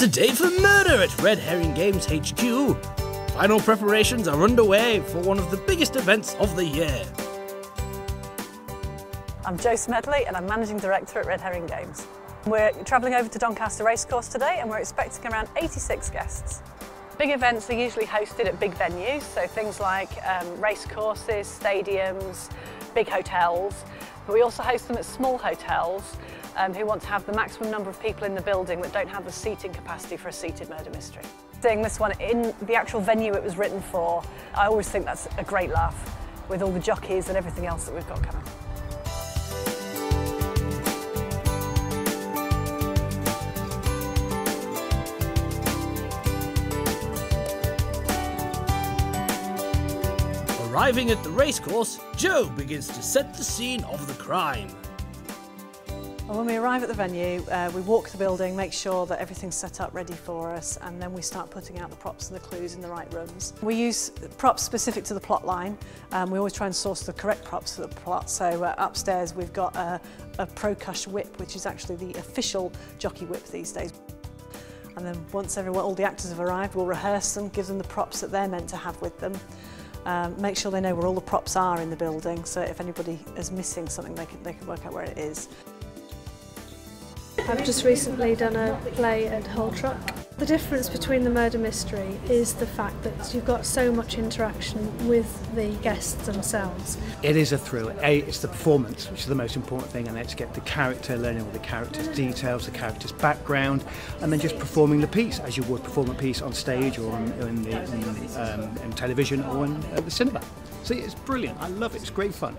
day for murder at Red Herring Games HQ. Final preparations are underway for one of the biggest events of the year. I'm Jo Smedley and I'm Managing Director at Red Herring Games. We're travelling over to Doncaster Racecourse today and we're expecting around 86 guests. Big events are usually hosted at big venues, so things like racecourses, stadiums, big hotels. But we also host them at small hotels who want to have the maximum number of people in the building that don't have the seating capacity for a seated murder mystery. Seeing this one in the actual venue it was written for, I always think that's a great laugh with all the jockeys and everything else that we've got coming. Arriving at the racecourse, Jo begins to set the scene of the crime. When we arrive at the venue, we walk the building, make sure that everything's set up ready for us, and then we start putting out the props and the clues in the right rooms. We use props specific to the plot line. We always try and source the correct props for the plot. So upstairs we've got a Pro-Cush whip, which is actually the official jockey whip these days. And then once all the actors have arrived, we'll rehearse them, give them the props that they're meant to have with them. Make sure they know where all the props are in the building, so if anybody is missing something, they can work out where it is. I've just recently done a play at Hull Truck. The difference between the murder mystery is the fact that you've got so much interaction with the guests themselves. It is a thrill. It's the performance, which is the most important thing, and let's get the character, learning all the character's details, the character's background, and then just performing the piece as you would perform a piece on stage or in television or at the cinema. So it's brilliant. I love it. It's great fun.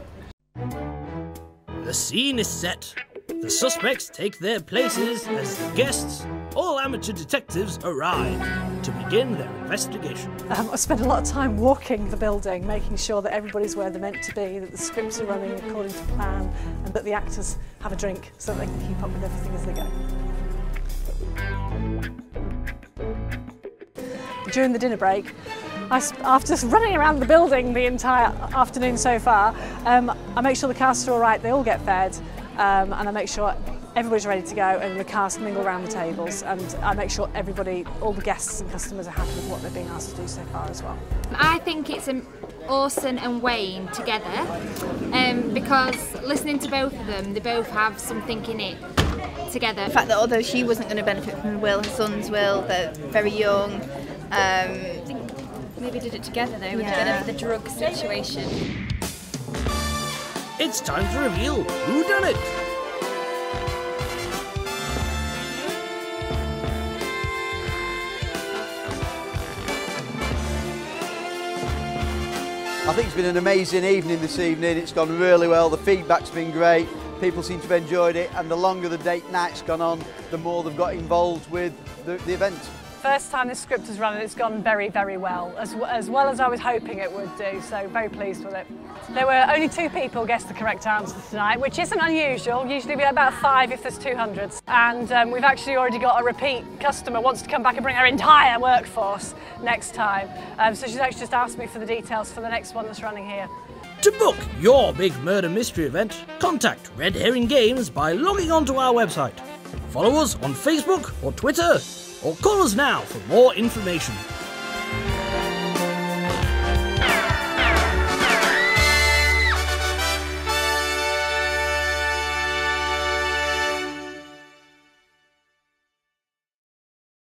The scene is set. The suspects take their places as the guests, all amateur detectives, arrive to begin their investigation. I spend a lot of time walking the building, making sure that everybody's where they're meant to be, that the scripts are running according to plan, and that the actors have a drink so that they can keep up with everything as they go. During the dinner break, after running around the building the entire afternoon so far, I make sure the cast are all right, they all get fed, and I make sure everybody's ready to go and the cast mingle around the tables, and I make sure all the guests and customers are happy with what they're being asked to do so far as well. I think it's Orson and Wayne together, because listening to both of them, they both have something in it together. The fact that although she wasn't going to benefit from the will, her sons will, they're very young. I think maybe did it together though, with a bit of the drug situation. It's time to reveal who done it. I think it's been an amazing evening this evening. It's gone really well. The feedback's been great. People seem to have enjoyed it, and the longer the date night's gone on, the more they've got involved with the event. First time this script has run and it's gone very, very well, as well as I was hoping it would do, so very pleased with it. There were only 2 people guessed the correct answer tonight, which isn't unusual. Usually we have about 5 if there's 200s. And we've actually already got a repeat customer, wants to come back and bring her entire workforce next time. So she's actually just asked me for the details for the next one that's running here. To book your big murder mystery event, contact Red Herring Games by logging onto our website. Follow us on Facebook or Twitter, or call us now for more information.